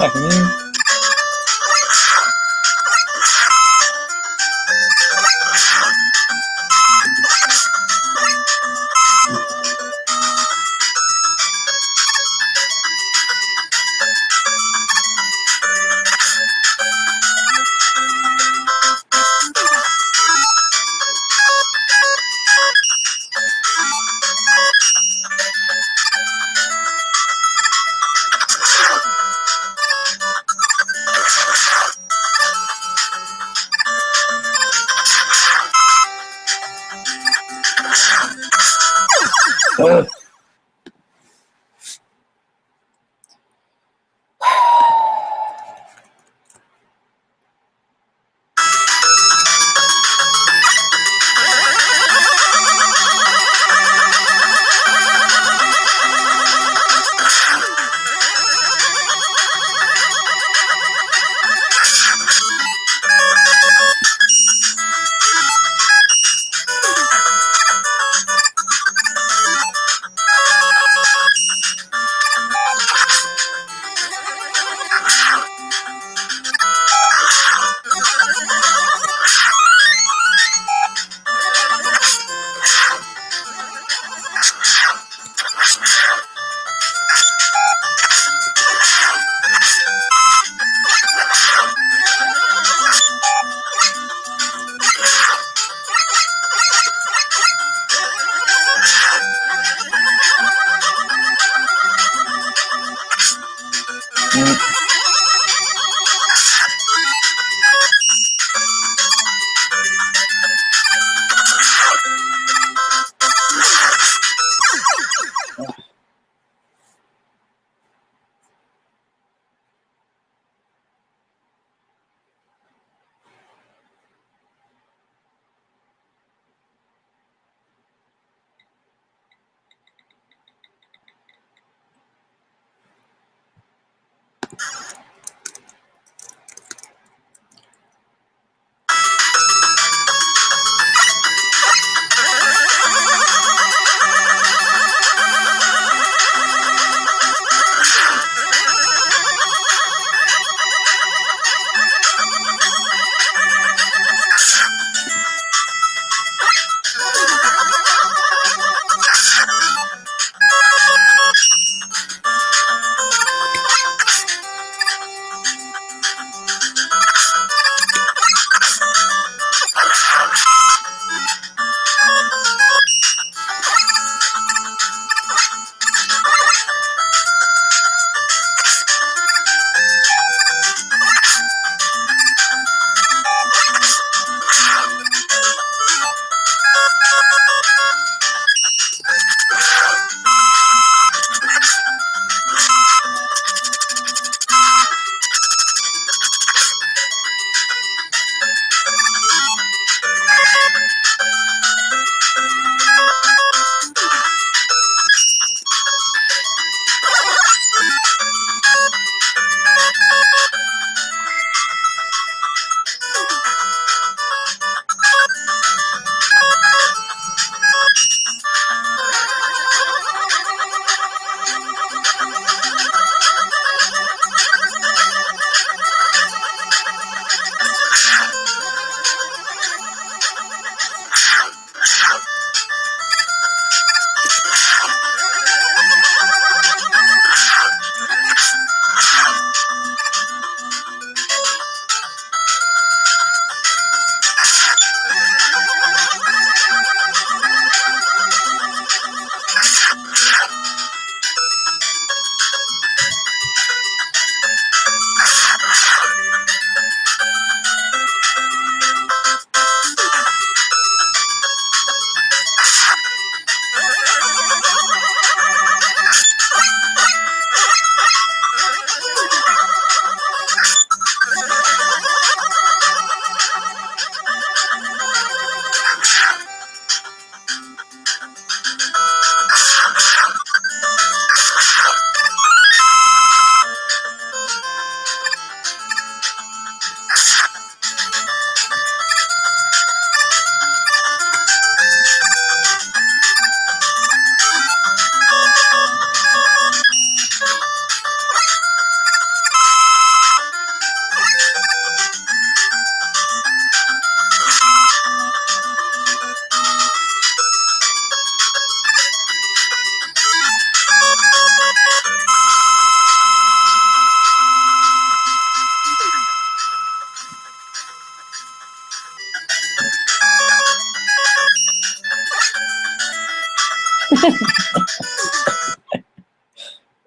Tak,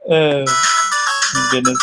Oh, goodness.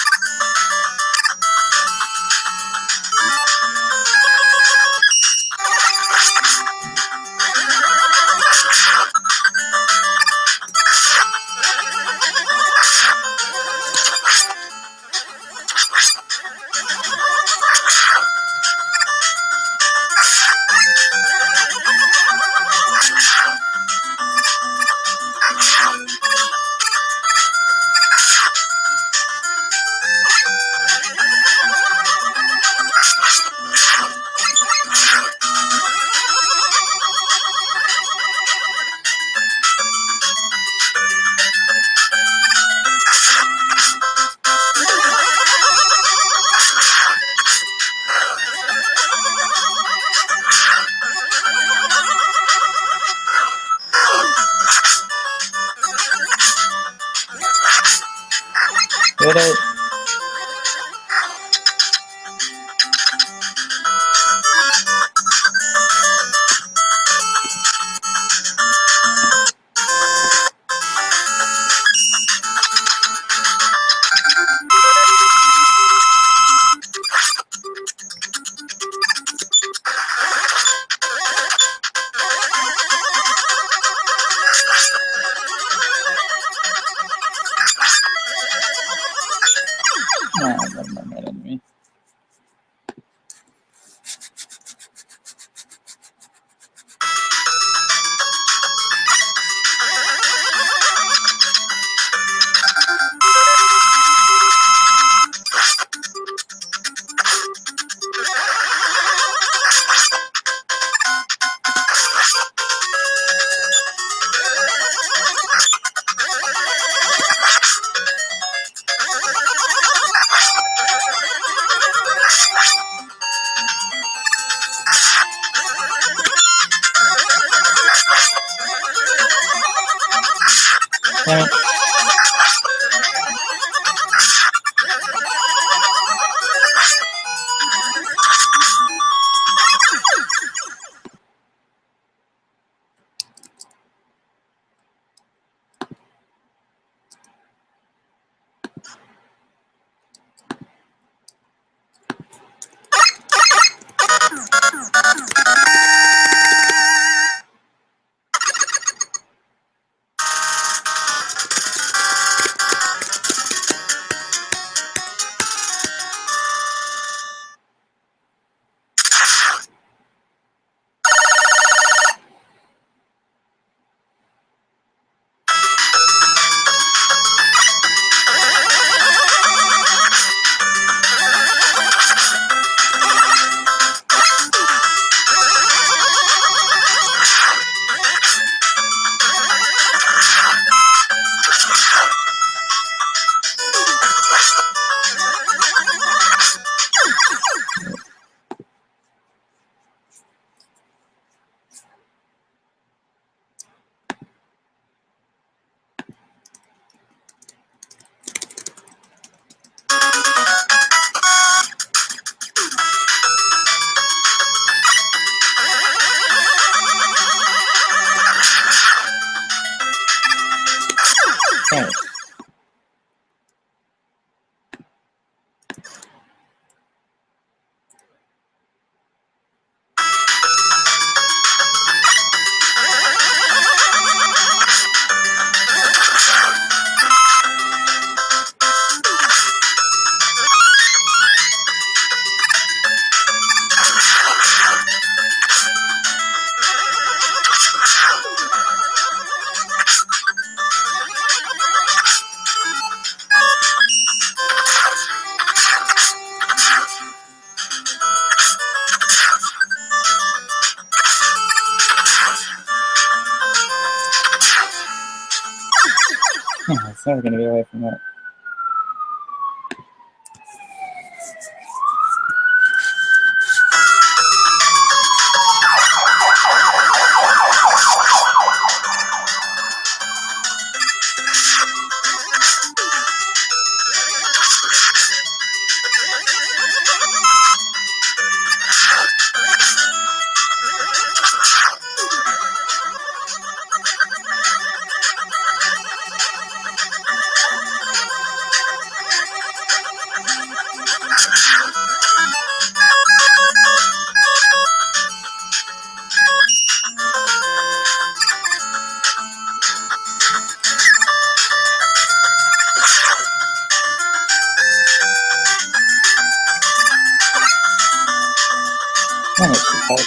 Hit it. Nah, got my mad at me. Damn it. Damn it. It's never going to get away from that. Damn it, it's hard.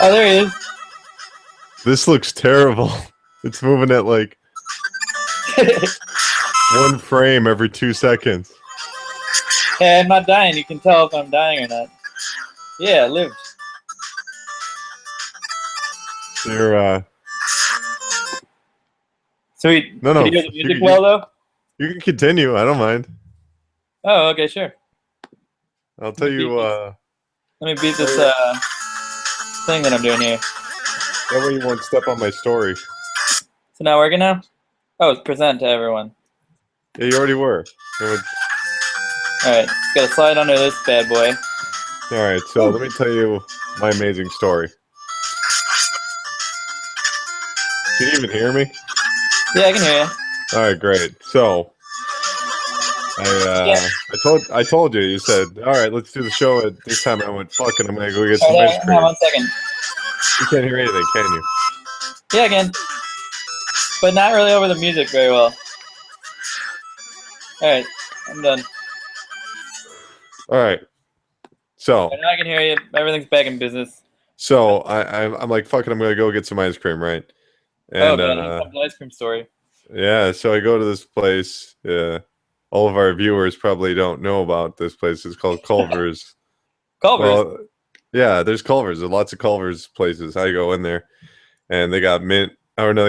Oh, there he is. This looks terrible. It's moving at like 1 frame every 2 seconds. Hey, I'm not dying. You can tell if I'm dying or not. Yeah, I lived. You're Sweet. No, Can you hear the music well, though? You can continue. I don't mind. Oh, okay, sure. I'll tell you. Let me beat this thing that I'm doing here. That way you won't step on my story. So now working now? Oh, it's present to everyone. Yeah, you already were. Alright, gotta slide under this bad boy. Alright, so let me tell you my amazing story. Can you even hear me? Yeah, I can hear you. Alright, great. So I told you, you said, alright, let's do the show at this time. I went, fuck it, I'm gonna go get some ice cream. Hang on 1 second. You can't hear anything, can you? Yeah, I can. But not really over the music very well. Alright, I'm done. Alright. So now I can hear you. Everything's back in business. So I'm like, fuck it, I'm gonna go get some ice cream, right? And ice cream story. Yeah, so I go to this place. Yeah. All of our viewers probably don't know about this place. It's called Culver's. Culver's? Well, yeah, there's Culver's. There's lots of Culver's places. I go in there, and they got they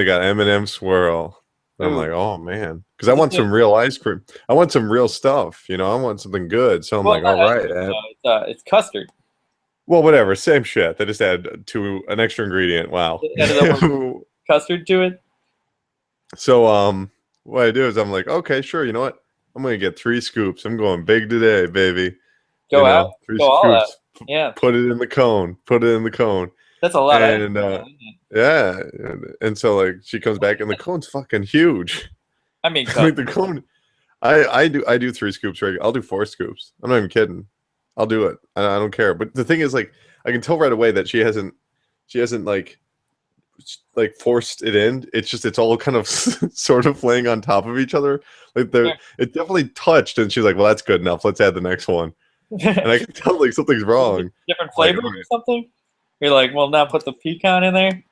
got M&M swirl. And I'm like, oh man, because I want some real ice cream. I want some real stuff. I want something good. So I'm like, all right, it's custard. Well, whatever, same shit. They just add an extra ingredient. Wow, custard to it. So what I do is I'm like, okay, sure. You know what? I'm gonna get 3 scoops. I'm going big today, baby. Go out. 3 Go scoops. all out. Yeah. Put it in the cone. Put it in the cone. That's a lot. And yeah, and so like she comes back and the cone's fucking huge. I mean the cone. I do 3 scoops right. I'll do 4 scoops. I'm not even kidding. I'll do it. I don't care. But the thing is, like, I can tell right away that she hasn't like forced it in. It's all kind of sort of laying on top of each other. Like it definitely touched, and she's like, "Well, that's good enough. Let's add the next one." And I can tell like something's wrong. Different flavors or something. You're like, well, now put the pecan in there.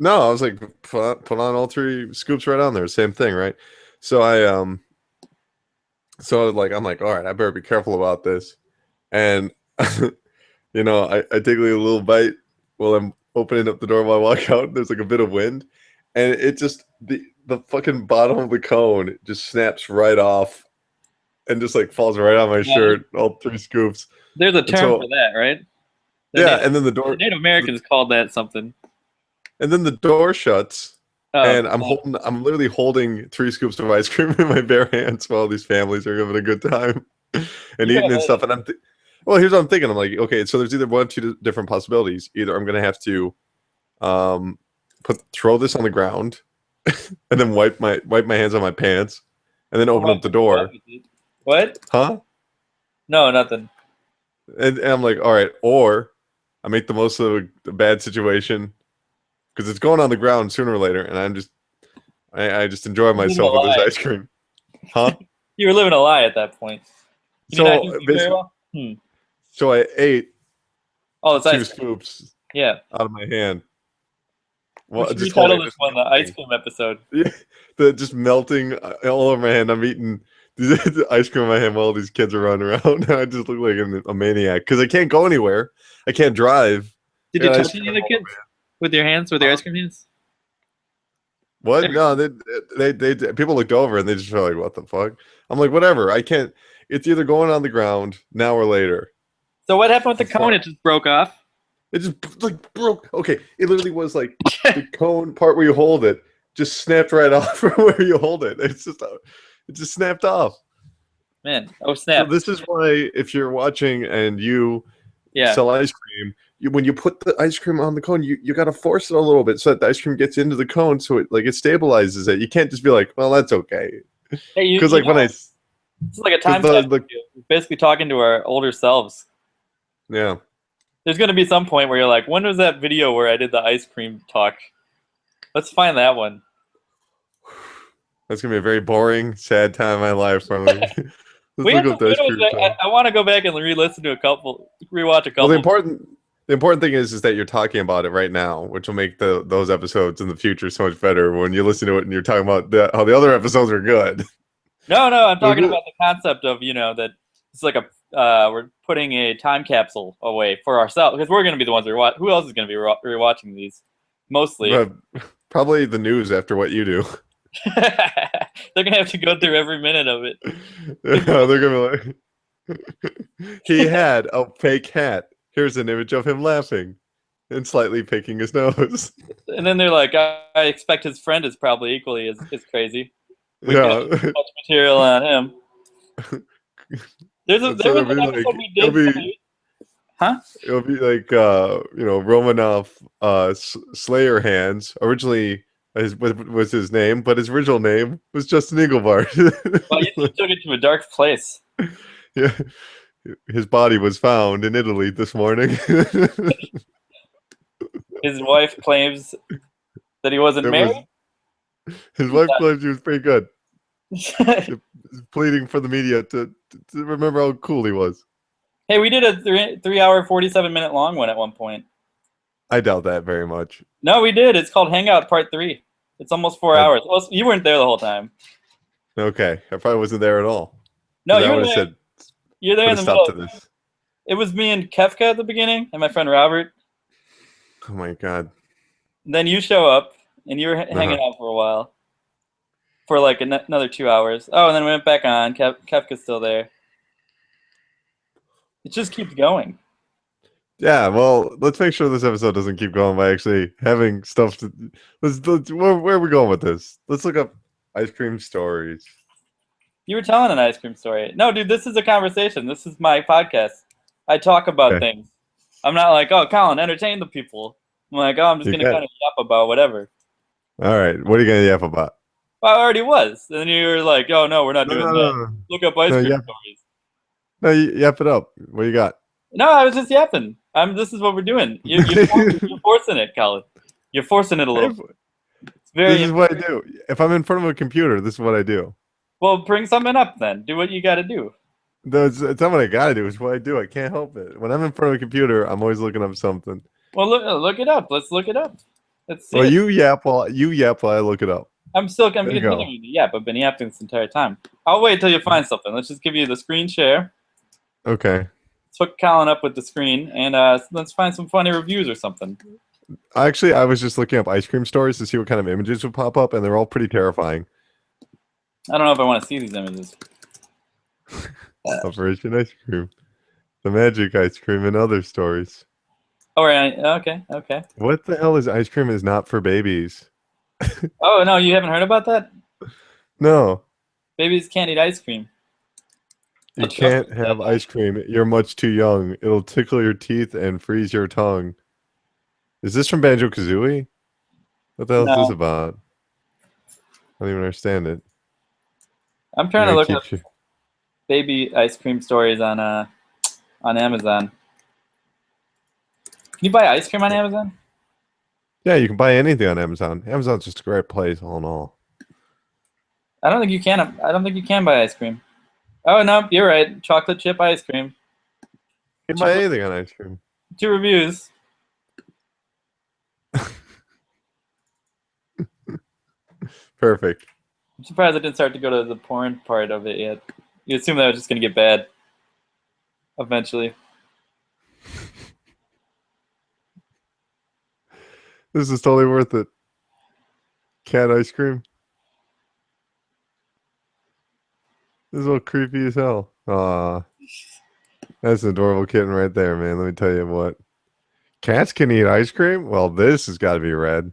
No, I was like, put on all 3 scoops right on there. Same thing, right? So I'm like, all right, I better be careful about this. And I take like a little bite while I'm opening up the door while I walk out. There's like a bit of wind, and it just the fucking bottom of the cone just snaps right off, and just like falls right on my shirt. All 3 scoops. There's a term for that, right? And then the door. The Native Americans called that something. And then the door shuts, and I'm literally holding 3 scoops of ice cream in my bare hands while these families are having a good time and eating and stuff. And well, here's what I'm thinking. I'm like, okay, so there's either 1 of 2 different possibilities. Either I'm gonna have to throw this on the ground and then wipe my hands on my pants and then open up the door. What? Huh? No, nothing. And I'm like, all right, or I make the most of the bad situation because it's going on the ground sooner or later, and I just enjoy myself with this ice cream. Huh? You were living a lie at that point. So so I ate 2 scoops out of my hand. Well, just title this one the ice cream episode. Yeah, just melting all over my hand. I'm eating the ice cream in my hand while all these kids are running around. I just look like a maniac because I can't go anywhere. I can't drive. Did you touch any of the kids with your hands, with your ice cream hands? What? No, they people looked over and they just felt like, what the fuck? I'm like, whatever. I can't. It's either going on the ground now or later. So what happened with the cone? It just broke off? It just like broke. Okay, it literally was like the cone part where you hold it just snapped right off from where you hold it. It just snapped off. Man, oh snap! So this is why if you're watching and you sell ice cream, when you put the ice cream on the cone, you got to force it a little bit so that the ice cream gets into the cone, so it stabilizes it. You can't just be like, well, that's okay. Because when it's like a time test. You're basically talking to our older selves. Yeah. There's going to be some point where you're like, when was that video where I did the ice cream talk? Let's find that one. That's going to be a very boring, sad time in my life. Probably. I want to go back and re-listen to rewatch a couple. Well, the important thing is that you're talking about it right now, which will make those episodes in the future so much better when you listen to it and you're talking about how the other episodes are good. No, I'm talking about the concept of, that it's like we're putting a time capsule away for ourselves because we're going to be the ones rewatch. Who else is going to be rewatching these? Mostly. Probably the news after what you do. They're going to have to go through every minute of it. Yeah, they're going to be like, he had a fake hat. Here's an image of him laughing and slightly picking his nose. And then they're like, I expect his friend is probably equally as crazy. We got much material on him. There was an episode we did. Huh? It'll be like Romanoff Slayer Hands. Originally was his name, but his original name was Justin Engelbart. Well, you took it to a dark place. Yeah. His body was found in Italy this morning. His wife claims that he wasn't married. His wife claims he was pretty good. Pleading for the media to remember how cool he was. Hey, we did a 3-hour, 47-minute long one at one point. I doubt that very much. No, we did. It's called Hangout Part 3. It's almost 4 hours. Well, you weren't there the whole time. Okay, I probably wasn't there at all. No, you were there. You're there in the middle. This. It was me and Kefka at the beginning, and my friend Robert. Oh my god! And then you show up, and you were hanging out for a while, for like another 2 hours. Oh, and then we went back on. Kefka's still there. It just keeps going. Yeah, well, let's make sure this episode doesn't keep going by actually having stuff to. Where are we going with this? Let's look up ice cream stories. You were telling an ice cream story. No, dude, this is a conversation. This is my podcast. I talk about things. I'm not like, oh, Colin, entertain the people. I'm like, oh, I'm just going to kind of yap about whatever. All right. What are you going to yap about? Well, I already was. And then you were like, "Oh no, we're not No, doing no, that. no, no. Look up ice No, cream yap, stories." no, yap it up. What you got? No, I was just yapping. This is what we're doing. You're forcing it, Colin. You're forcing it a little. Hey, It's very this is what I do. If I'm in front of a computer, this is what I do. well. Bring something up then. Do what you got to do. It's not what I gotta do. It's what I do. I can't help it. When I'm in front of a computer, I'm always looking up something. Well, look it up. Let's look it up. Let's see Well, it. you yap while I look it up. I'm There you go. continuing to yap. I've been yapping this entire time. I'll wait till you find something. Let's just give you the screen share. Okay. Let's hook Colin up with the screen, and let's find some funny reviews or something. Actually, I was just looking up ice cream stories to see what kind of images would pop up, and they're all pretty terrifying. I don't know if I want to see these images. Operation Ice Cream, the magic ice cream, and other stories. Oh, right. Okay. Okay. What the hell is ice cream is not for babies? Oh no, you haven't heard about that? No, Babies can't eat ice cream. you can't have ice cream. You're much too young. It'll tickle your teeth and freeze your tongue. Is this from Banjo-Kazooie? What the hell is this No. about? I don't even understand it. I'm trying to look up baby ice cream stories on Amazon. Can you buy ice cream on Amazon? Yeah, you can buy anything on Amazon. Amazon's just a great place, all in all. I don't think you can. I don't think you can buy ice cream. Oh no, you're right. Chocolate chip ice cream. You can buy anything on ice cream. 2 reviews. Perfect. I'm surprised I didn't start to go to the porn part of it yet. You assume that was just gonna get bad eventually. This is totally worth it. Cat ice cream. This is all creepy as hell. Aw. That's an adorable kitten right there, man. Let me tell you what. Cats can eat ice cream? Well, this has got to be red.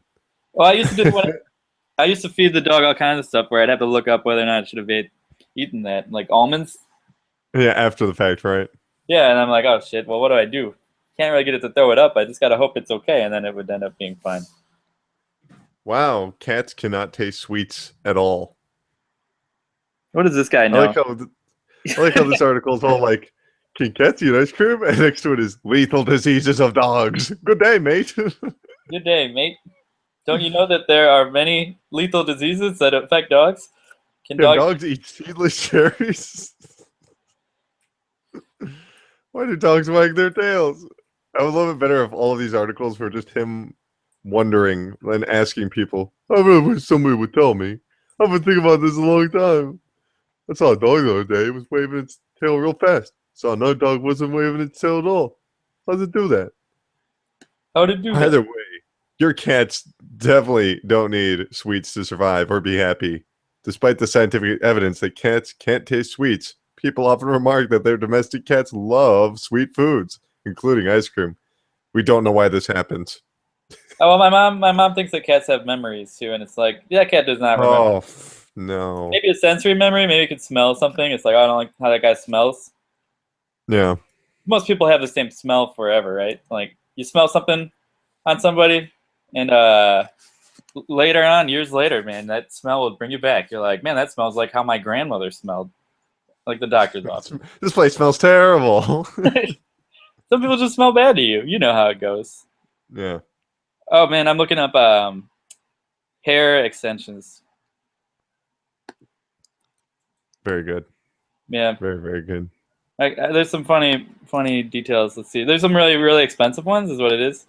Well, I used to feed the dog all kinds of stuff where I'd have to look up whether or not it should have eaten that, like almonds. Yeah, after the fact, right? Yeah, and I'm like, oh shit. Well, what do? Can't really get it to throw it up. I just gotta hope it's okay, and then it would end up being fine. Wow, cats cannot taste sweets at all. What does this guy know? I like how this article is all like, can cats eat ice cream? And next to it is lethal diseases of dogs. Good day, mate. Good day, mate. Don't you know that there are many lethal diseases that affect dogs? Can dogs eat seedless cherries? Why do dogs wag their tails? I would love it better if all of these articles were just him wondering and asking people. I really wish somebody would tell me. I've been thinking about this a long time. I saw a dog the other day. It was waving its tail real fast. Saw another dog wasn't waving its tail at all. How does it do that? How did it do that? Either way, your cats definitely don't need sweets to survive or be happy. Despite the scientific evidence that cats can't taste sweets, people often remark that their domestic cats love sweet foods, including ice cream. We don't know why this happens. Oh, well, my mom thinks that cats have memories too, and it's like that cat does not remember. Oh no. Maybe a sensory memory. Maybe it could smell something. It's like, oh, I don't like how that guy smells. Yeah. Most people have the same smell forever, right? Like you smell something on somebody, and later on, years later, man, that smell will bring you back. You're like, man, that smells like how my grandmother smelled, like the doctor's office. This place smells terrible. Some people just smell bad to you. You know how it goes. Yeah. Oh man, I'm looking up hair extensions. Very good. Yeah. Very, very good. There's some funny details. Let's see. There's some really expensive ones, is what it is.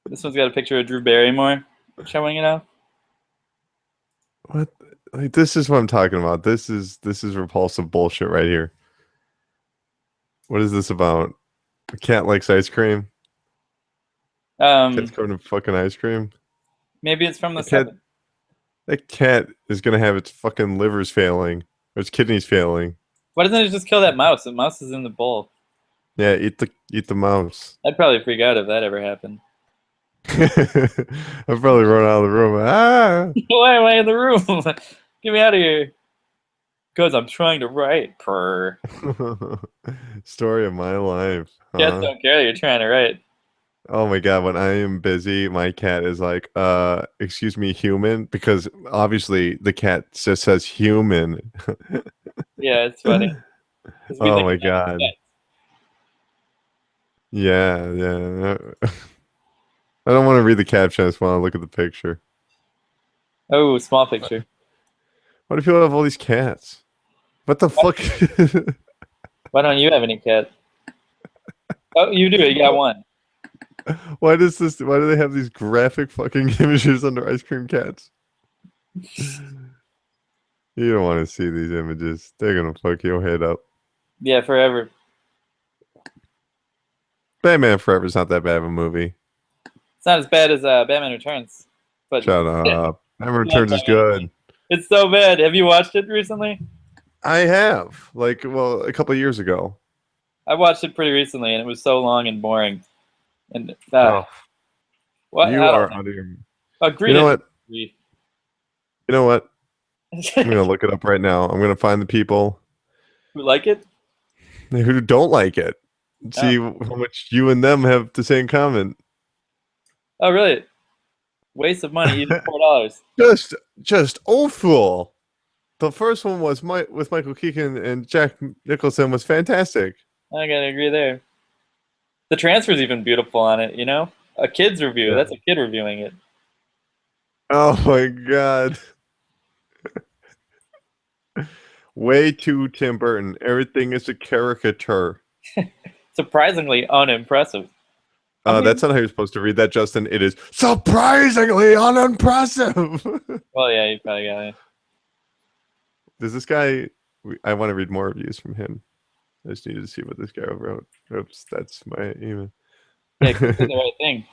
This one's got a picture of Drew Barrymore showing it off. What? Like, this is what I'm talking about. This is repulsive bullshit right here. What is this about? A cat likes ice cream. Cat's covered in fucking ice cream. Maybe it's from the cat. That cat is gonna have its fucking livers failing, or its kidneys failing. Why doesn't it just kill that mouse? The mouse is in the bowl. Yeah, eat the mouse. I'd probably freak out if that ever happened. I'd probably run out of the room. Ah! Why am I in the room? Get me out of here. Because I'm trying to write. Purr. Story of my life. Huh? Cats don't care that you're trying to write. Oh my God, when I am busy, my cat is like, excuse me, human, because obviously the cat just says human. Yeah, it's funny. 'Cause we Oh think my of God. pets. Yeah, yeah. I don't want to read the caption, I just want to look at the picture. Oh, small picture. Why do people have all these cats? What the Why, fuck? why don't you have any cat? Oh, you do. You got one. Why do they have these graphic fucking images under ice cream cats? You don't want to see these images. They're gonna fuck your head up. Yeah, forever. Batman Forever is not that bad of a movie. It's not as bad as Batman Returns, but Shut up. Batman love Returns is Batman good. Returns. It's so bad. Have you watched it recently? I have, like, well, a couple of years ago. I watched it pretty recently, and it was so long and boring. And Oh, what? you I are don't know. out of your. Agree You to know what? disagree. You know what? I'm gonna look it up right now. I'm gonna find the people Who like it? who don't like it. Oh, See how much you and them have to say in common. oh, really? Waste of money, even $4. Just awful. The first one was with Michael Keegan and Jack Nicholson was fantastic. I gotta agree there. The transfer's even beautiful on it. You know, a kid's review. Yeah. That's a kid reviewing it. Oh my God. Way too Tim Burton. Everything is a caricature. Surprisingly unimpressive. I That's mean, not how you're supposed to read that, Justin. It is surprisingly unimpressive. well, yeah, you probably got it. Does this guy? I want to read more reviews from him. I just needed to see what this guy wrote. Oops, that's my email. Yeah, keep doing the right thing.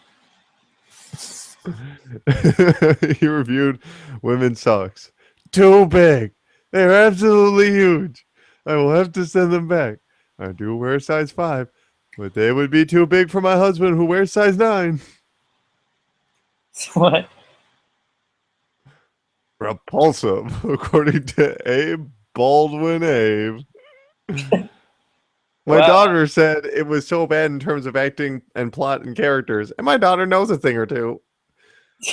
He reviewed women's socks. Too big. They're absolutely huge. I will have to send them back. I do wear size 5, but they would be too big for my husband who wears size 9. What? Repulsive, according to Abe Baldwin Abe. My Wow. daughter said it was so bad in terms of acting and plot and characters, and my daughter knows a thing or two.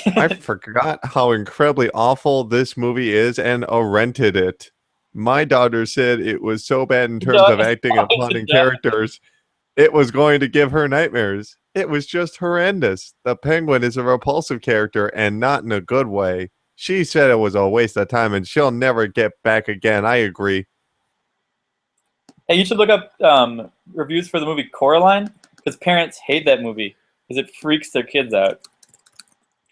I forgot how incredibly awful this movie is and rented it. My daughter said it was so bad in terms of acting and plot and characters, it was going to give her nightmares. It was just horrendous. The Penguin is a repulsive character and not in a good way. She said it was a waste of time and she'll never get back again. I agree. Hey, you should look up reviews for the movie Coraline, because parents hate that movie because it freaks their kids out.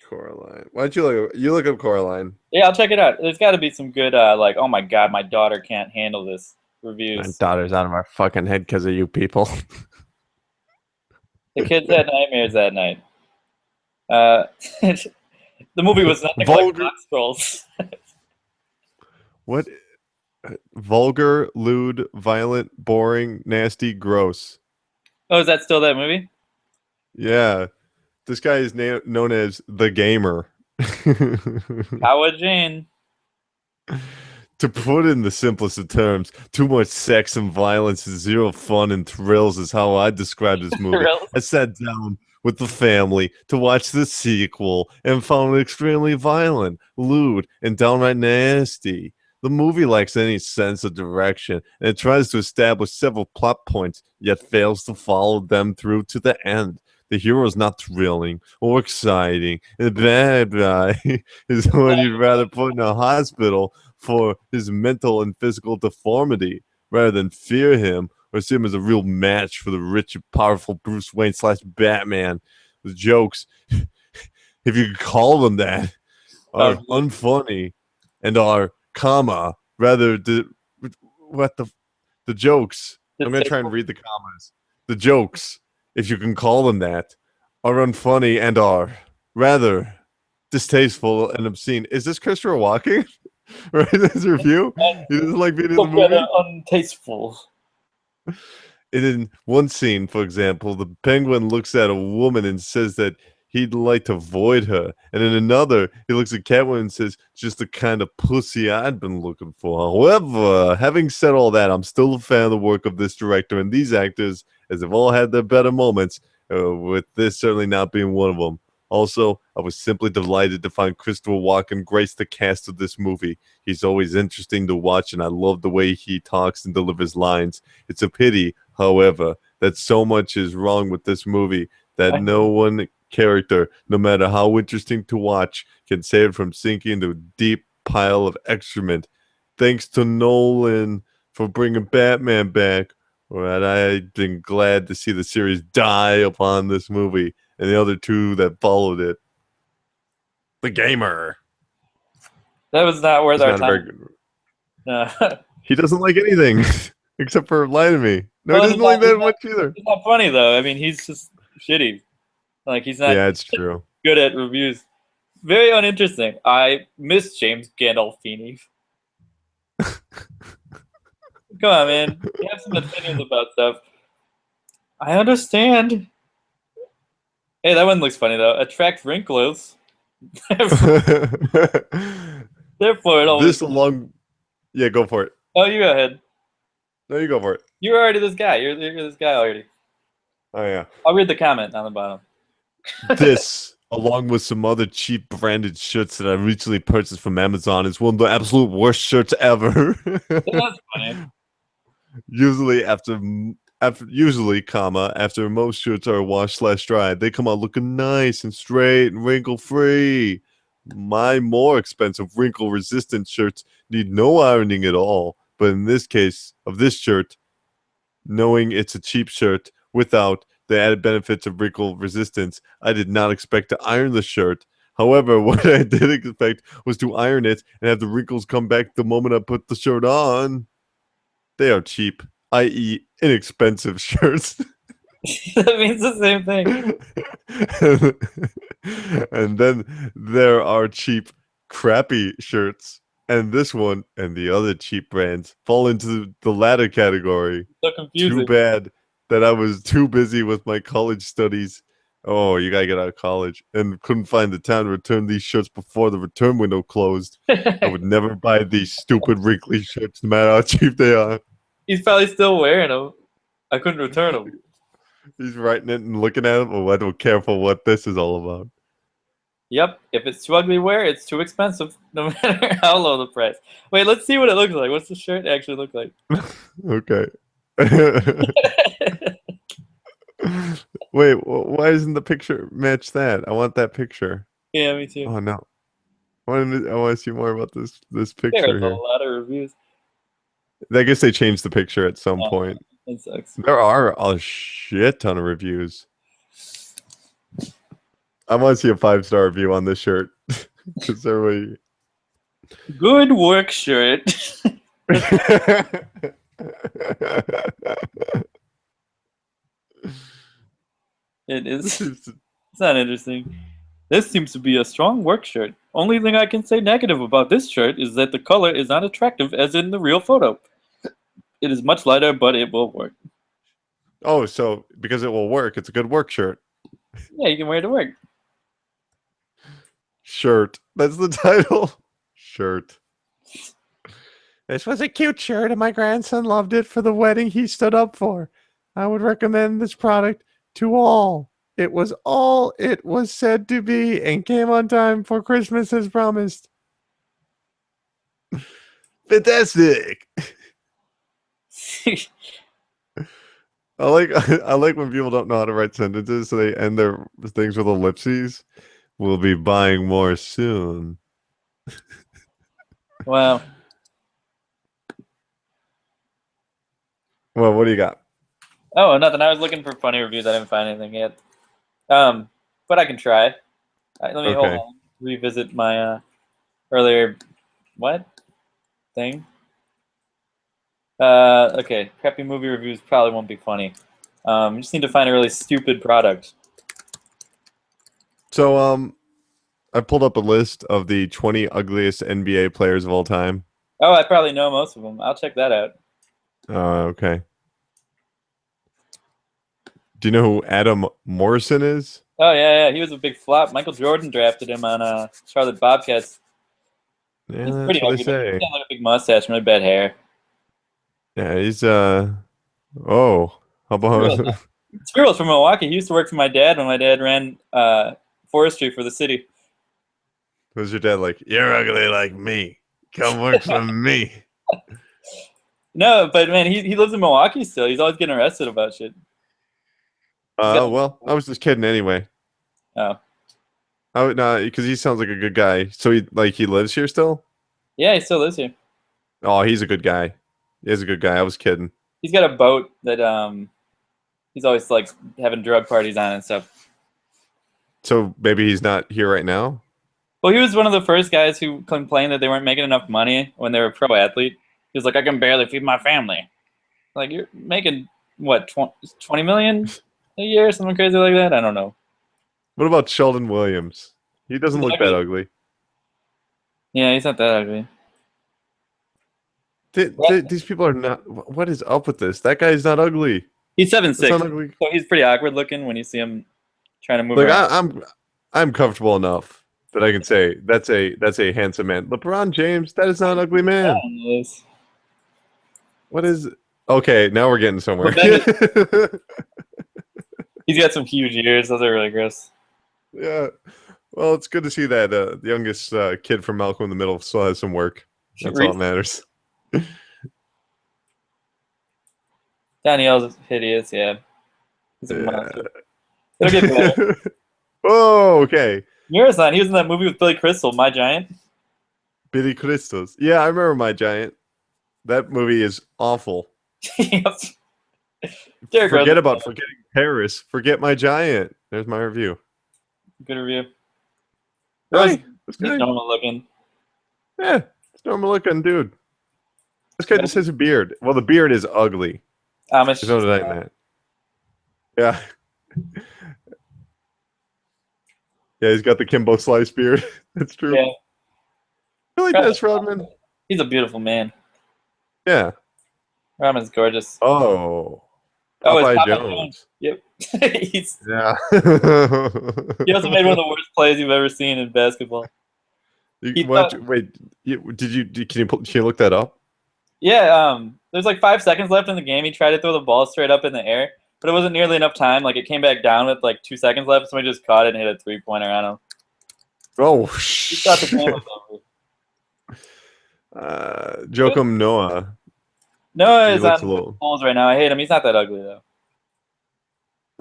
Coraline. Why don't you look up Coraline? Yeah, I'll check it out. There's got to be some good, like, oh my god, my daughter can't handle this My reviews. daughter's out of our fucking head because of you people. The kids had nightmares that night. The movie was nothing like Box Trolls. What? Vulgar, lewd, violent, boring, nasty, gross. Oh, is that still that movie? Yeah. This guy is known as the Gamer. Howard Jane. To put it in the simplest of terms, too much sex and violence and zero fun and thrills is how I describe this movie. I sat down with the family to watch the sequel and found it extremely violent, lewd, and downright nasty. The movie lacks any sense of direction, and it tries to establish several plot points, yet fails to follow them through to the end. The hero is not thrilling or exciting, and the bad guy is one you'd rather put in a hospital for his mental and physical deformity, rather than fear him or see him as a real match for the rich and powerful Bruce Wayne / Batman. The jokes, if you could call them that, are unfunny and are rather the jokes. I'm gonna try and read the commas. The jokes, if you can call them that, are unfunny and are rather distasteful and obscene. Is this Christopher Walken? Right, this review. He doesn't like being in the movie. Untasteful. In one scene, for example, the Penguin looks at a woman and says that he'd like to void her. And in another, he looks at Catwoman and says, just the kind of pussy I'd been looking for. However, having said all that, I'm still a fan of the work of this director and these actors, as they've all had their better moments. with this certainly not being one of them. Also, I was simply delighted to find Christopher Walken grace the cast of this movie. He's always interesting to watch, and I love the way he talks and delivers lines. It's a pity, however, that so much is wrong with this movie that no one character, no matter how interesting to watch, can save it from sinking into a deep pile of excrement. Thanks to Nolan for bringing Batman back. Right, I've been glad to see the series die upon this movie and the other two that followed it. The Gamer. That was not worth our not time. A very good... No. He doesn't like anything except for lying to me. No, well, he doesn't like that much either. It's not funny though. I mean, he's just shitty. Like he's not. Yeah, it's true. Good at reviews. Very uninteresting. I miss James Gandolfini. Come on, man. You have some opinions about stuff. I understand. Hey, that one looks funny though. Attract wrinkles. Therefore, it always. This along. Yeah, go for it. Oh, you go ahead. No, you go for it. You're already this guy. You're this guy already. Oh yeah. I'll read the comment on the bottom. This, along with some other cheap branded shirts that I recently purchased from Amazon, is one of the absolute worst shirts ever. That's funny. Usually after most shirts are washed/dried, they come out looking nice and straight and wrinkle free. My more expensive wrinkle resistant shirts need no ironing at all. But in this case of this shirt, knowing it's a cheap shirt without the added benefits of wrinkle resistance, I did not expect to iron the shirt. However, what I did expect was to iron it and have the wrinkles come back the moment I put the shirt on. They are cheap, i.e. inexpensive shirts. That means the same thing. And then there are cheap, crappy shirts. And this one and the other cheap brands fall into the latter category. So confusing. Too bad that I was too busy with my college studies. Oh, you gotta get out of college. And couldn't find the time to return these shirts before the return window closed. I would never buy these stupid wrinkly shirts, no matter how cheap they are. He's probably still wearing them. I couldn't return them. He's writing it and looking at them. Oh, I don't care for what this is all about. Yep. If it's too ugly to wear, it's too expensive, no matter how low the price. Wait, let's see what it looks like. What's the shirt actually look like? Okay. Wait, why doesn't the picture match that? I want that picture. Yeah, me too. Oh no. I want to see more about this picture. There's a lot of reviews. I guess they changed the picture at some point. That sucks. There are a shit ton of reviews. I want to see a 5-star review on this shirt. Because everybody... Good work, shirt. It is. It's not interesting. This seems to be a strong work shirt. Only thing I can say negative about this shirt is that the color is not attractive as in the real photo. It is much lighter, but it will work. Oh, so because it will work, it's a good work shirt. Yeah, you can wear it to work. Shirt. That's the title. Shirt. This was a cute shirt, and my grandson loved it for the wedding he stood up for. I would recommend this product to all. It was all it was said to be and came on time for Christmas as promised. Fantastic. I like when people don't know how to write sentences, so they end their things with ellipses. We'll be buying more soon. Wow. Well, what do you got? Oh, nothing. I was looking for funny reviews. I didn't find anything yet. But I can try. Let me hold on. Revisit my earlier thing. Okay. Crappy movie reviews probably won't be funny. You just need to find a really stupid product. So, I pulled up a list of the 20 ugliest NBA players of all time. Oh, I probably know most of them. I'll check that out. Okay. Do you know who Adam Morrison is? Oh, yeah. He was a big flop. Michael Jordan drafted him on Charlotte Bobcats. Yeah, he's that's pretty what ugly. they say. He's got like a big mustache and really bad hair. Yeah, he's, oh, how about... Squirrel's from Milwaukee. He used to work for my dad when my dad ran forestry for the city. Was your dad like, "You're ugly like me. Come work for me"? No, but man, he lives in Milwaukee still. He's always getting arrested about shit. Well, I was just kidding anyway. Oh. I would not, because he sounds like a good guy. So he lives here still? Yeah, he still lives here. Oh, he's a good guy. He's a good guy. I was kidding. He's got a boat that he's always like having drug parties on and stuff. So maybe he's not here right now? Well, he was one of the first guys who complained that they weren't making enough money when they were a pro athlete. He was like, I can barely feed my family. Like, you're making, what, 20 million a year, something crazy like that? I don't know. What about Sheldon Williams? He doesn't look that ugly. Yeah, he's not that ugly. These people are not. What is up with this? That guy's not ugly. He's 7'6", so he's pretty awkward looking when you see him trying to move like around. I'm comfortable enough that I can say that's a handsome man. LeBron James, that is not an ugly man. What is? Okay, now we're getting somewhere. He's got some huge ears. Those are really gross. Yeah. Well, it's good to see that the youngest kid from Malcolm in the Middle still has some work. That's all that matters. Danielle's hideous, yeah. He's a monster. It'll get better. Oh, okay. Mirasan, he was in that movie with Billy Crystal, My Giant. Billy Crystals. Yeah, I remember My Giant. That movie is awful. Forget about forgetting Paris. Forget My Giant. There's my review. Good review. Really? He's normal looking. Yeah, it's normal looking dude. This guy just has a beard. Well, the beard is ugly. There's no denying that. Yeah. Yeah, he's got the Kimbo Slice beard. That's true. Yeah. Really, Dennis Rodman? He's a beautiful man. Yeah. Rodman's gorgeous. Oh. Popeye Jones. Yep. Yeah. He also made one of the worst plays you've ever seen in basketball. Wait, can you look that up? Yeah, there's like 5 seconds left in the game. He tried to throw the ball straight up in the air, but it wasn't nearly enough time. Like, it came back down with like 2 seconds left. Somebody just caught it and hit a three-pointer on him. Oh, he thought the game was over. Joakim Noah. Noah is on the Bulls right now. I hate him. He's not that ugly, though.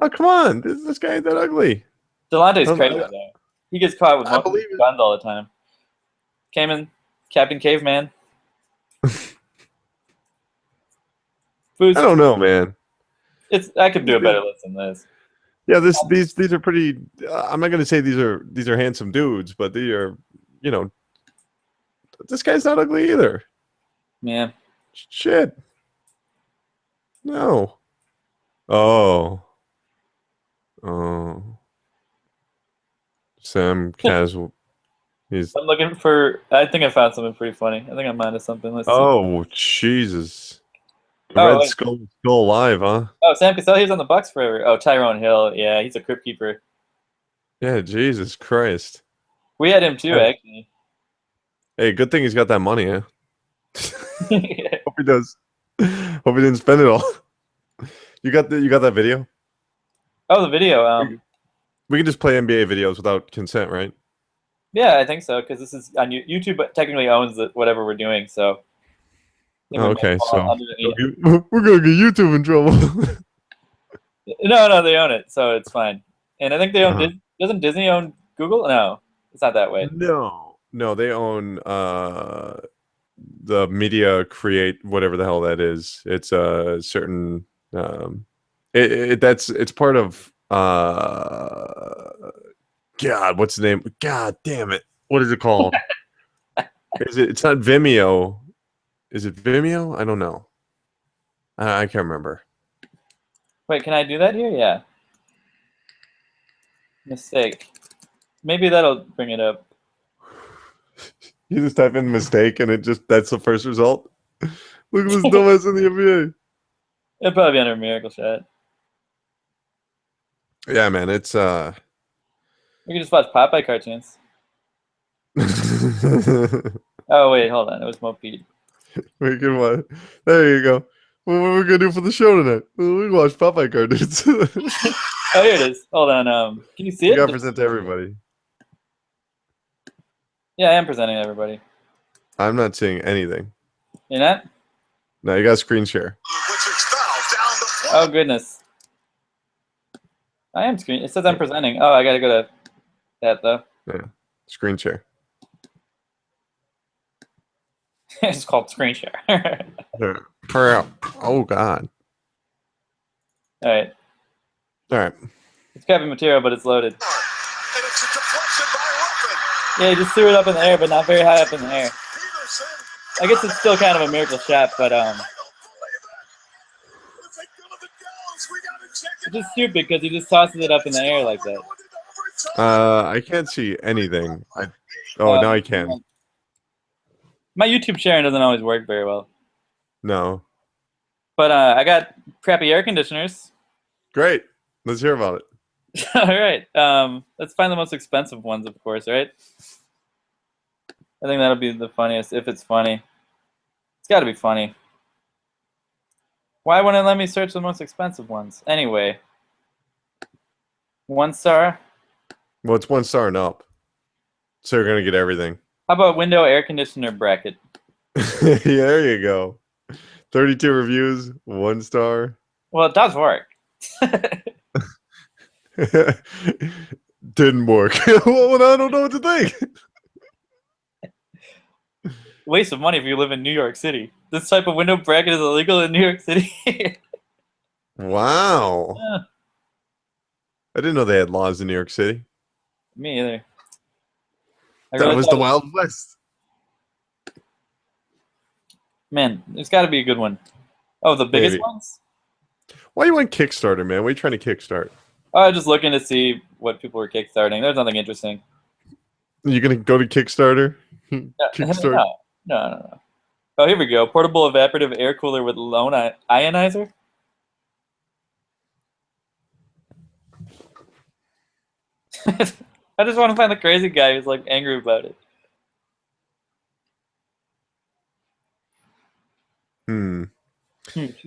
Oh, come on. This guy ain't that ugly. Delonte's crazy, though. He gets caught with guns all the time. Cayman, Captain Caveman. I don't know, man. I could do a better list than this. Yeah, these are pretty. I'm not going to say these are handsome dudes, but they are, this guy's not ugly either. Yeah. Shit. No. Oh. Sam Caswell. I'm looking for. I think I found something pretty funny. I think I'm onto something. Let's see. Jesus. Red Skull still alive, huh? Oh, Sam Cassell, he was on the Bucks forever. Oh, Tyrone Hill. Yeah, he's a crypt keeper. Yeah, Jesus Christ. We had him too, actually. Hey, good thing he's got that money, huh? Hope he does. Hope he didn't spend it all. You got that video? Oh, the video. We can just play NBA videos without consent, right? Yeah, I think so, because this is on YouTube. But technically owns whatever we're doing, so. Okay, so we're gonna get YouTube in trouble. No, they own it, so it's fine. And I think they own. Doesn't Disney own Google? No, it's not that way. No, they own the media create whatever the hell that is. It's a certain it's part of God, what's the name? God damn it. What is it called? It's not Vimeo. Is it Vimeo? I don't know. I can't remember. Wait, can I do that here? Yeah. Mistake. Maybe that'll bring it up. You just type in mistake and that's the first result. Look at this dumbass in the NBA. It'll probably be under Miracle Shot. Yeah, man, it's We can just watch Popeye cartoons. Oh wait, hold on. It was Mo Pete. We can watch. There you go. What are we gonna do for the show tonight? We can watch Popeye cartoons. Oh, here it is. Hold on. Can you see it? You gotta present to everybody. Yeah, I am presenting to everybody. I'm not seeing anything. You're not? No, you got screen share. Oh goodness. I am screen. It says I'm presenting. Oh, I gotta go to that though. Yeah, screen share. It's called screen share. Hurry up! Oh God! All right. All right. It's crappy material, but it's loaded. Yeah, he just threw it up in the air, but not very high up in the air. I guess it's still kind of a miracle shot, but it's just stupid because he just tosses it up in the air like that. I can't see anything. Now I can. My YouTube sharing doesn't always work very well. No. But I got crappy air conditioners. Great. Let's hear about it. All right. Let's find the most expensive ones, of course, right? I think that'll be the funniest, if it's funny. It's got to be funny. Why wouldn't it let me search the most expensive ones? Anyway. 1 star. Well, it's 1 star and up. So you're going to get everything. How about window air conditioner bracket? Yeah, there you go. 32 reviews, 1 star. Well, it does work. Didn't work. Well, I don't know what to think. Waste of money if you live in New York City. This type of window bracket is illegal in New York City. Wow. Yeah. I didn't know they had laws in New York City. Me either. That was the Wild West. Man, there's got to be a good one. Oh, the biggest ones? Why you want Kickstarter, man? What are you trying to kickstart? I was just looking to see what people were kickstarting. There's nothing interesting. You gonna go to Kickstarter? Kickstarter? No. Oh, here we go. Portable evaporative air cooler with lone ionizer. I just want to find the crazy guy who's like angry about it.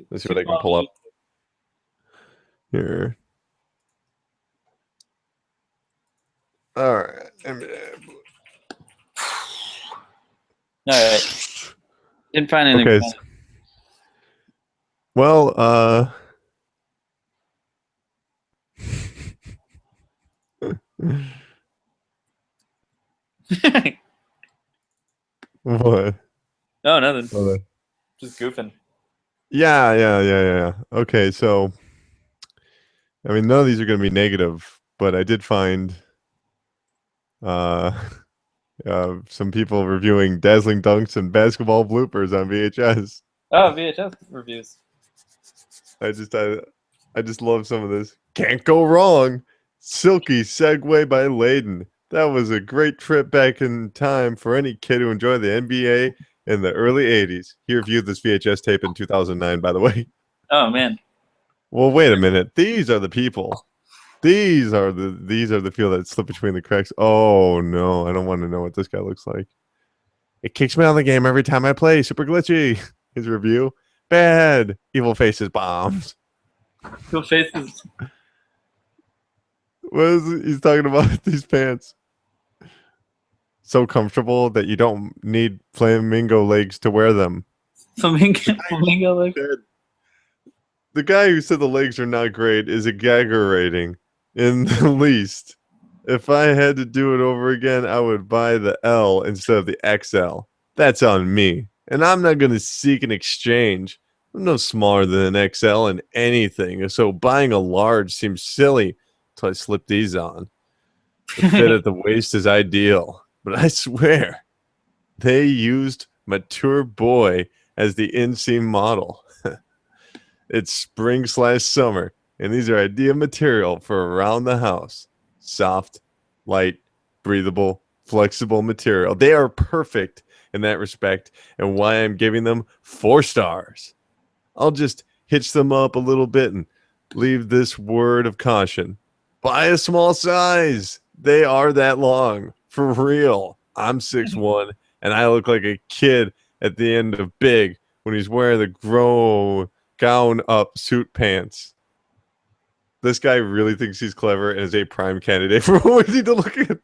Let's see what I can pull up here. All right. All right. Didn't find anything. Okay. Well, what? No, nothing. Just goofing. Yeah. Okay, so I mean, none of these are going to be negative, but I did find some people reviewing dazzling dunks and basketball bloopers on VHS. Oh, VHS reviews. I just love some of this. Can't go wrong. Silky segue by Layden. That was a great trip back in time for any kid who enjoyed the NBA in the early 80s. He reviewed this VHS tape in 2009, by the way. Oh, man. Well, wait a minute. These are the people. These are the people that slip between the cracks. Oh, no. I don't want to know what this guy looks like. It kicks me out of the game every time I play. Super glitchy. His review. Bad. Evil faces bombs. Evil faces. What is it? He's talking about these pants. So comfortable that you don't need flamingo legs to wear them. Flamingo legs? The guy who said the legs are not great is exaggerating in the least. If I had to do it over again, I would buy the L instead of the XL. That's on me. And I'm not going to seek an exchange. I'm no smaller than an XL in anything. So buying a large seems silly until I slip these on. The fit at the waist is ideal. But I swear, they used Mature Boy as the inseam model. It's spring/summer, and these are ideal material for around the house. Soft, light, breathable, flexible material. They are perfect in that respect, and why I'm giving them 4 stars. I'll just hitch them up a little bit and leave this word of caution. Buy a small size. They are that long. For real. I'm 6'1", and I look like a kid at the end of Big when he's wearing the gown up, suit pants. This guy really thinks he's clever and is a prime candidate for what we need to look at.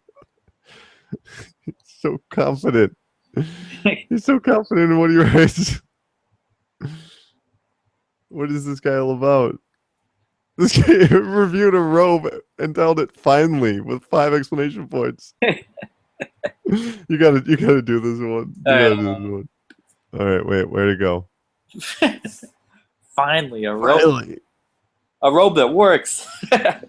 He's so confident. He's so confident in what he writes. What is this guy all about? This guy reviewed a robe and titled it "Finally" with 5 exclamation points. You gotta do this one. All right, wait, where to go? Finally, a robe. A robe that works. I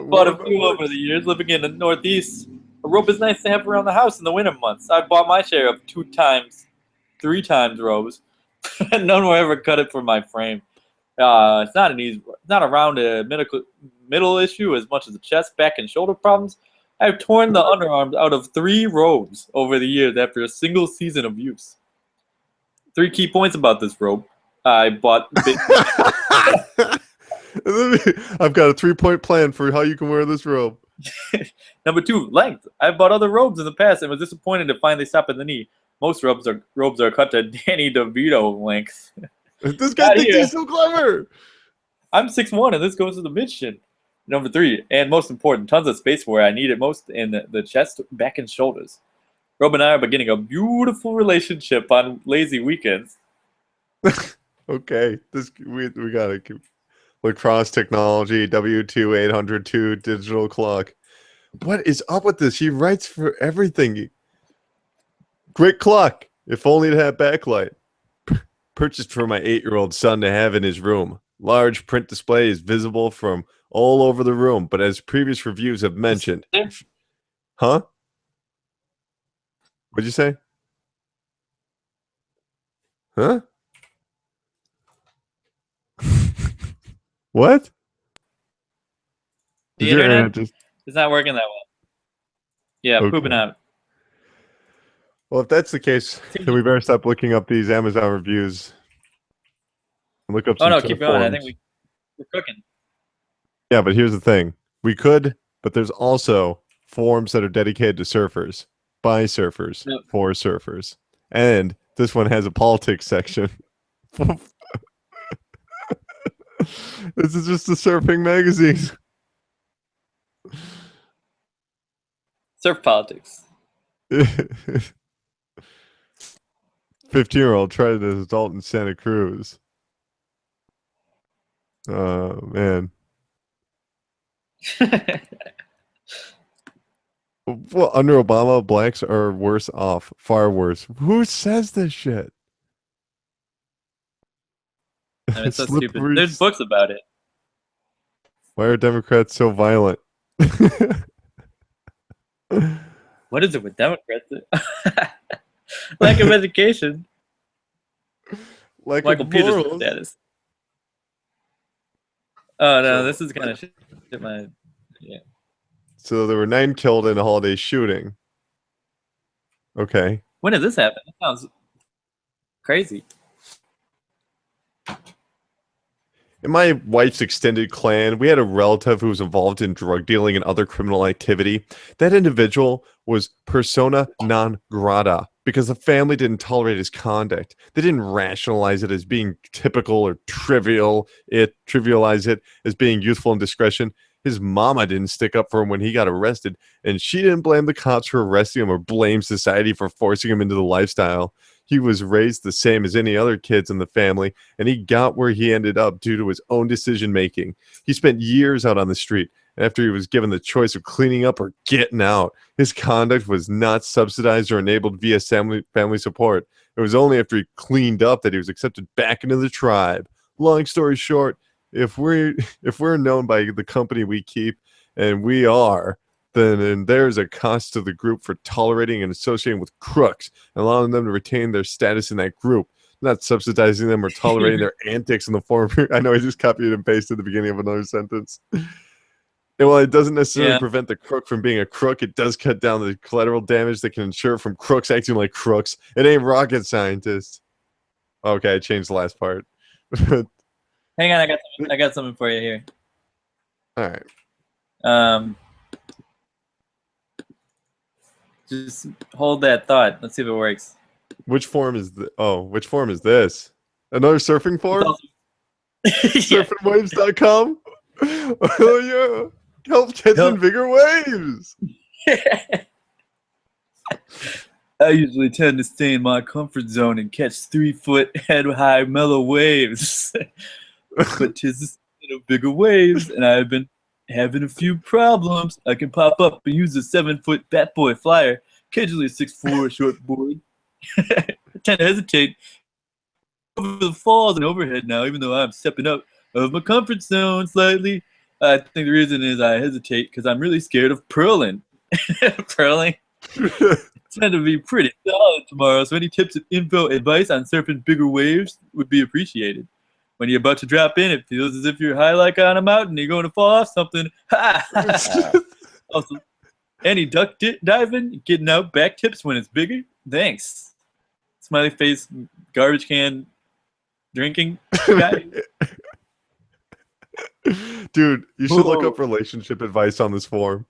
bought a few over the years living in the Northeast. A robe is nice to have around the house in the winter months. I bought my share of 2 times, 3 times robes. None will ever cut it for my frame. It's not around a middle issue as much as the chest, back, and shoulder problems. I've torn the underarms out of 3 robes over the years after a single season of use. 3 key points about this robe. I bought. I've got a 3-point plan for how you can wear this robe. Number 2, length. I've bought other robes in the past and was disappointed to finally stop at the knee. Most robes are cut to Danny DeVito length. This guy thinks he's so clever. I'm 6'1", and this goes to the mid-shin. Number 3, and most important, tons of space where I need it most in the chest, back, and shoulders. Rob and I are beginning a beautiful relationship on lazy weekends. Okay, we got it. Lacrosse technology, W2 802 digital clock. What is up with this? He writes for everything. Great clock. If only it had backlight. Purchased for my 8-year-old son to have in his room. Large print display is visible from all over the room, but as previous reviews have mentioned. Huh? What'd you say? Huh? What? The internet is not working that well. Yeah, okay. Pooping out. Well, if that's the case, then we better stop looking up these Amazon reviews. And look up some keep going. I think we're cooking. Yeah, but here's the thing. We could, but there's also forums that are dedicated to surfers, by surfers, for surfers. And this one has a politics section. This is just a surfing magazine. Surf politics. 15-year-old tried as adult in Santa Cruz. Oh, man. Well, under Obama, blacks are worse off. Far worse. Who says this shit? I mean, it's so stupid. There's books about it. Why are Democrats so violent? What is it with Democrats? Lack of education. Lack of morals. Status. Oh no, this is kind of shit. Yeah. So there were 9 killed in a holiday shooting. Okay. When did this happen? That sounds crazy. In my wife's extended clan, we had a relative who was involved in drug dealing and other criminal activity. That individual was persona non grata because the family didn't tolerate his conduct. They didn't rationalize it as being typical or trivialize it as being youthful indiscretion. His mama didn't stick up for him when he got arrested, and she didn't blame the cops for arresting him or blame society for forcing him into the lifestyle. He was raised the same as any other kids in the family, and he got where he ended up due to his own decision-making. He spent years out on the street, and after he was given the choice of cleaning up or getting out, his conduct was not subsidized or enabled via family support. It was only after he cleaned up that he was accepted back into the tribe. Long story short, if we're known by the company we keep, and we are, then there's a cost to the group for tolerating and associating with crooks and allowing them to retain their status in that group, not subsidizing them or tolerating their antics in the form of... I know I just copied and pasted the beginning of another sentence. And while it doesn't necessarily prevent the crook from being a crook, it does cut down the collateral damage that can ensure from crooks acting like crooks. It ain't rocket scientists. Okay, I changed the last part. Hang on, I got something for you here. All right. Just hold that thought. Let's see if it works. Which form is which form is this? Another surfing forum? Surfingwaves.com? Oh, yeah. Help catching bigger waves. I usually tend to stay in my comfort zone and catch 3-foot head-high mellow waves. But 'tis the season of bigger waves, and I've been having a few problems. I can pop up and use a 7-foot bat boy flyer, occasionally a 6'4" short board. I tend to hesitate over the falls and overhead now, even though I'm stepping up of my comfort zone slightly. I think the reason is I hesitate because I'm really scared of purling. Purling. It's going to be pretty solid tomorrow, so any tips, info, advice on surfing bigger waves would be appreciated. When you're about to drop in, it feels as if you're high like on a mountain. You're going to fall off something. Also, any duck diving, getting out back tips when it's bigger? Thanks. Smiley face, garbage can, drinking guy. Dude, you should look up relationship advice on this forum.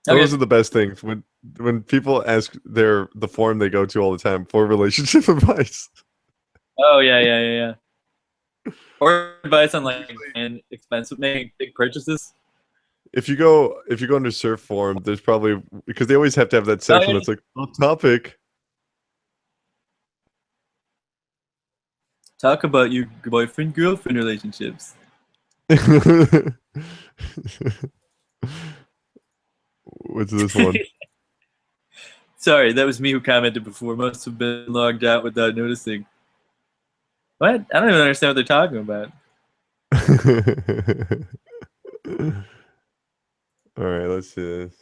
Those are the best things when people ask the forum they go to all the time for relationship advice. Oh yeah. Or advice on like expensive making big purchases. If you go into surf forum, there's probably because they always have to have that section that's like off topic. Talk about your boyfriend-girlfriend relationships. What's this one? Sorry, that was me who commented before. Must have been logged out without noticing. What? I don't even understand what they're talking about. All right, let's see this.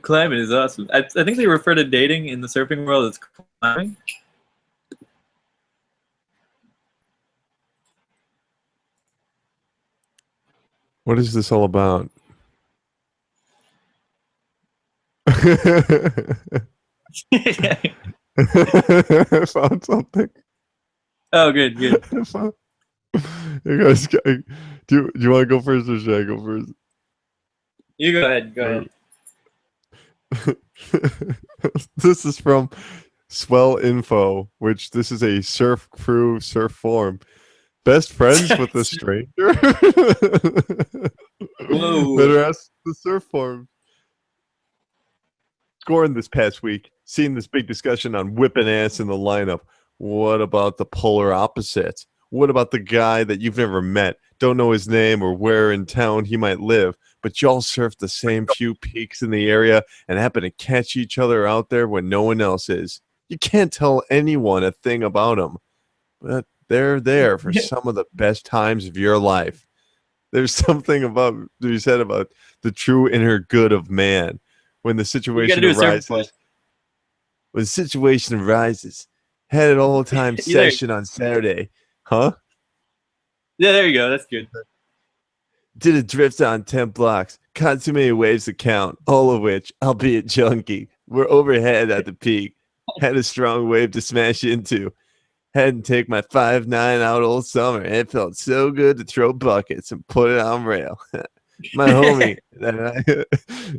Climbing is awesome. I think they refer to dating in the surfing world as climbing. What is this all about? I found something. Oh, good. You guys, do you want to go first or should I go first? You go ahead. This is from Swell Info, which this is a surf crew surf forum. Best friends with a stranger? Whoa. Better ask the surf forum. Scoring this past week, seeing this big discussion on whipping ass in the lineup. What about the polar opposite? What about the guy that you've never met, don't know his name or where in town he might live, but y'all surf the same few peaks in the area and happen to catch each other out there when no one else is? You can't tell anyone a thing about them, but they're there for some of the best times of your life. There's something about you said about the true inner good of man. When the situation arises, had an all-time session on Saturday. Huh? Yeah, there you go. That's good. Did a drift on 10 blocks. Caught too many waves to count, all of which, albeit junky, were overhead at the peak. Had a strong wave to smash into. Had to take my 5'9" out all summer. And it felt so good to throw buckets and put it on rail. My homie that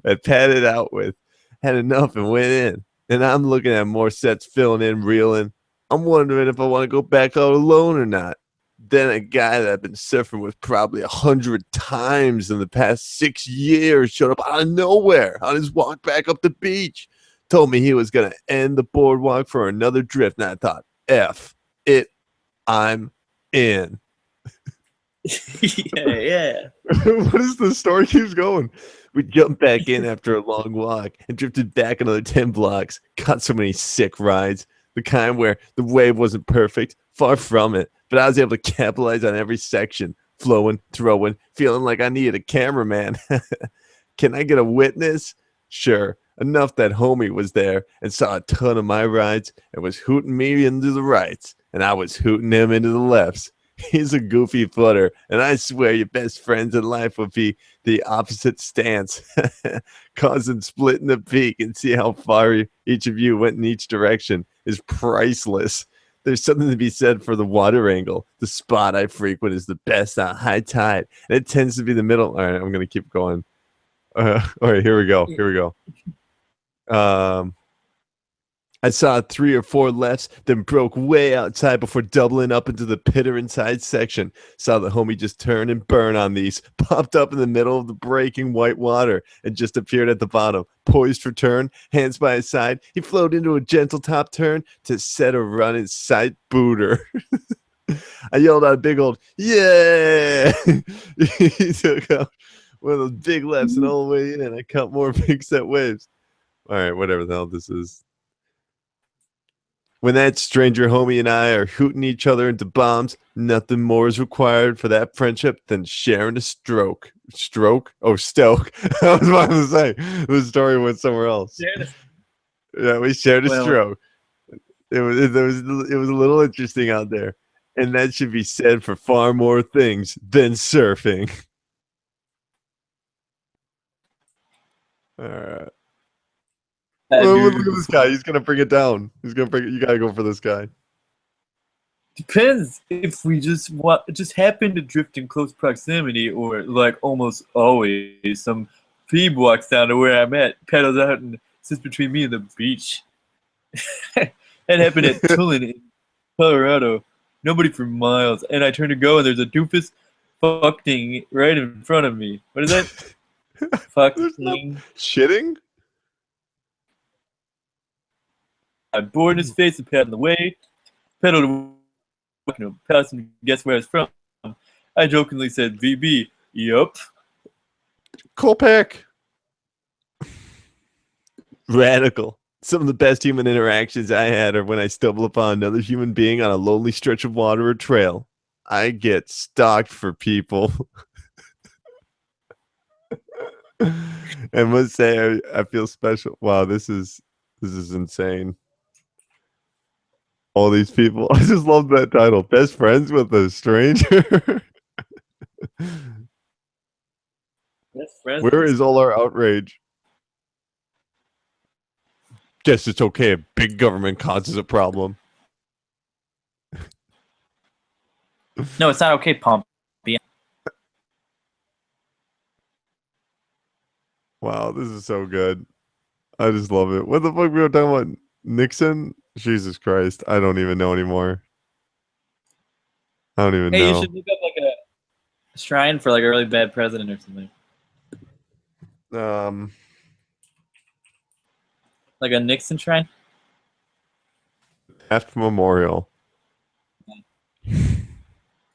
I padded out with had enough and went in. And I'm looking at more sets filling in, reeling. I'm wondering if I want to go back out alone or not. Then a guy that I've been surfing with probably 100 times in the past 6 years showed up out of nowhere on his walk back up the beach. Told me he was going to end the boardwalk for another drift. And I thought, F it, I'm in. Yeah. What is the story keeps going? We jumped back in after a long walk and drifted back another 10 blocks. Caught so many sick rides. The kind where the wave wasn't perfect, far from it, but I was able to capitalize on every section, flowing, throwing, feeling like I needed a cameraman. Can I get a witness? Sure. Enough that homie was there and saw a ton of my rides and was hooting me into the rights, and I was hooting him into the lefts. He's a goofy footer, and I swear your best friends in life would be the opposite stance, causing splitting the peak and see how far each of you went in each direction is priceless. There's something to be said for the water angle. The spot I frequent is the best on high tide, and it tends to be the middle. All right, I'm going to keep going. All right, here we go. I saw 3 or 4 lefts, then broke way outside before doubling up into the pitter inside section. Saw the homie just turn and burn on these. Popped up in the middle of the breaking white water and just appeared at the bottom. Poised for turn, hands by his side. He flowed into a gentle top turn to set a running sight booter. I yelled out a big old, yeah! He took out one of those big lefts and all the way in, and I cut more big set waves. All right, whatever the hell this is. When that stranger homie and I are hooting each other into bombs, nothing more is required for that friendship than sharing a stroke. Stroke? Oh, stoke. I was about to say. The story went somewhere else. Yeah, we shared a stroke. It was a little interesting out there. And that should be said for far more things than surfing. All right. Look at this guy. He's gonna bring it down. He's gonna bring it. You gotta go for this guy. Depends if we just happen to drift in close proximity, or like almost always, some phoebe walks down to where I'm at, pedals out, and sits between me and the beach. That happened at Tulin in Colorado. Nobody for miles, and I turn to go, and there's a doofus fucking right in front of me. What is that? Fucking shitting. I bored in his face and pat in the way. Pedaled past him to guess where I was from. I jokingly said, VB. Yup. Cool pick. Radical. Some of the best human interactions I had are when I stumble upon another human being on a lonely stretch of water or trail. I get stalked for people. I must say, I feel special. Wow, this is insane. All these people. I just love that title. Best friends with a stranger. Best friends. Where is all our outrage? Guess it's okay if big government causes a problem. No, it's not okay, Pompey. Wow, this is so good. I just love it. What the fuck we were talking about? Nixon? Jesus Christ. I don't even know anymore. I don't even know. Hey, you should look up like a shrine for like a really bad president or something. Like a Nixon shrine? Taft Memorial.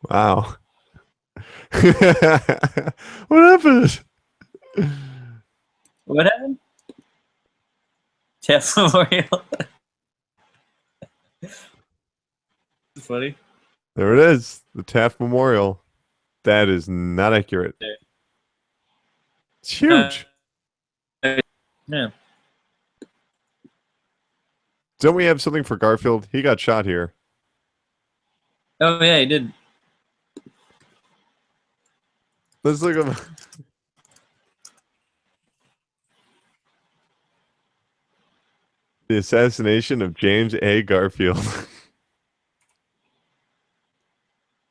Wow. What happened? What happened? Taft Memorial. It's funny. There it is. The Taft Memorial. That is not accurate. It's huge. Yeah. Don't we have something for Garfield? He got shot here. Oh, yeah, he did. Let's look at the assassination of James A. Garfield.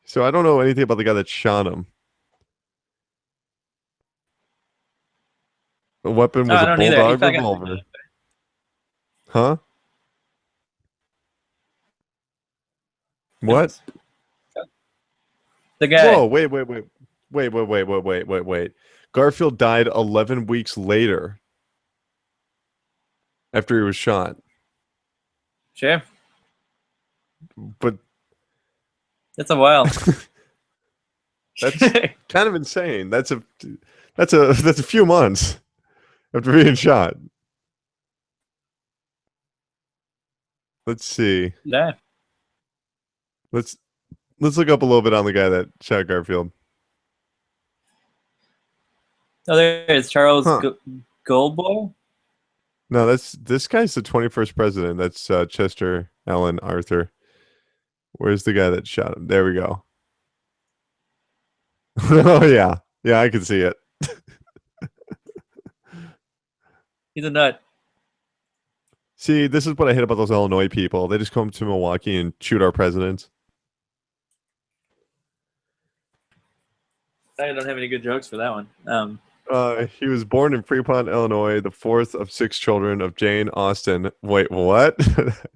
So I don't know anything about the guy that shot him. The weapon was a bulldog revolver. Huh? What? The guy. Whoa, wait. Garfield died 11 weeks later after he was shot. Sure. But that's a while. That's kind of insane. That's a few months after being shot. Let's see. Yeah. Let's look up a little bit on the guy that shot Garfield. Oh, there it is. Charles Goldboy? No, this guy's the 21st president. That's Chester Alan Arthur. Where's the guy that shot him? There we go. Oh, yeah. Yeah, I can see it. He's a nut. See, this is what I hate about those Illinois people. They just come to Milwaukee and shoot our presidents. I don't have any good jokes for that one. He was born in Fremont, Illinois, the fourth of 6 children of Jane Austen. Wait, what?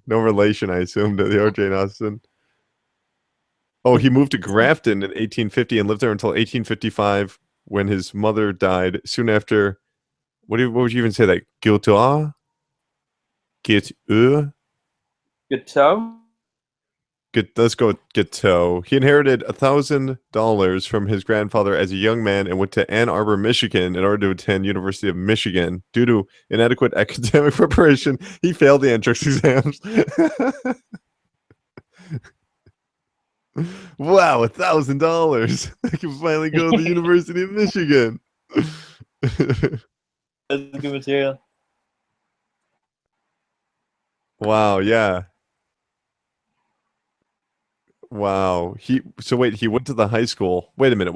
No relation, I assume, to the Jane Austen. Oh, he moved to Grafton in 1850 and lived there until 1855 when his mother died. Soon after, what would you even say that? Guitar? Guitar? Guitar? Let's go with Giteau. He inherited $1,000 from his grandfather as a young man and went to Ann Arbor, Michigan in order to attend University of Michigan. Due to inadequate academic preparation, he failed the entrance exams. Wow, $1,000. I can finally go to the University of Michigan. That's good material. Wow, yeah. Wow. So wait, he went to the high school. Wait a minute.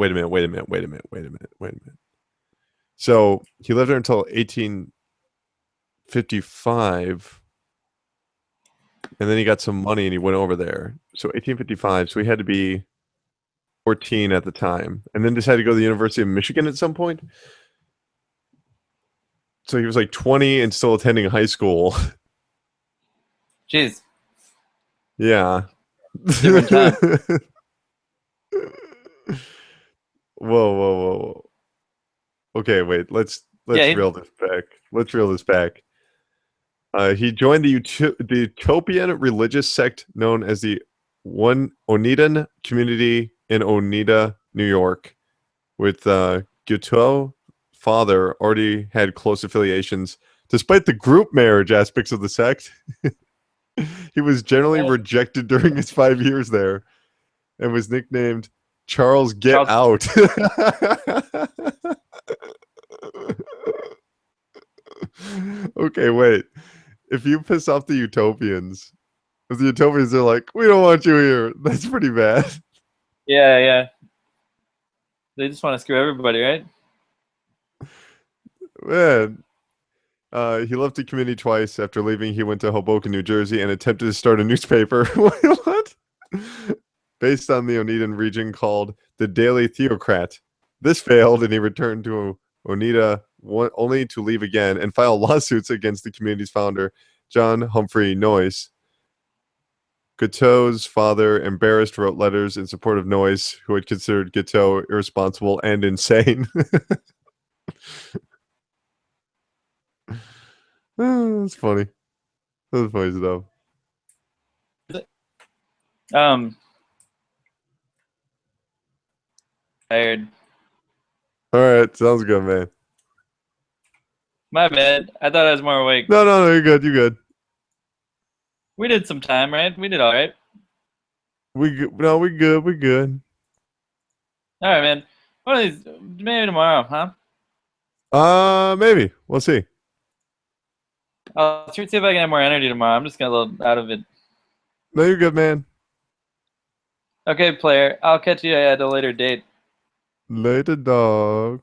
So he lived there until 1855. And then he got some money and he went over there. So 1855. So he had to be 14 at the time. And then decided to go to the University of Michigan at some point. So he was like 20 and still attending high school. Jeez. Yeah. Different time. Whoa. Okay, wait. Let's reel this back. Let's reel this back. He joined the utopian religious sect known as the Oneidan community in Oneida, New York, with Guiteau's father already had close affiliations. Despite the group marriage aspects of the sect, he was generally rejected during his 5 years there and was nicknamed Charles Get Out. Okay, wait. If you piss off the utopians, if the utopians are like, we don't want you here, that's pretty bad. Yeah. They just want to screw everybody, right? Man. He left the community twice. After leaving, he went to Hoboken, New Jersey, and attempted to start a newspaper. What? Based on the Oneidan region called the Daily Theocrat. This failed, and he returned to Oneida only to leave again and file lawsuits against the community's founder, John Humphrey Noyes. Guiteau's father, embarrassed, wrote letters in support of Noyes, who had considered Guiteau irresponsible and insane. That's funny. That's funny stuff. Tired. All right, sounds good, man. My bad. I thought I was more awake. No, you're good. You're good. We did some time, right? We did all right. We good. We good. All right, man. One of these, maybe tomorrow, huh? Maybe. We'll see. I'll see if I can have more energy tomorrow. I'm just getting a little out of it. No, you're good, man. Okay, player. I'll catch you at a later date. Later, dog.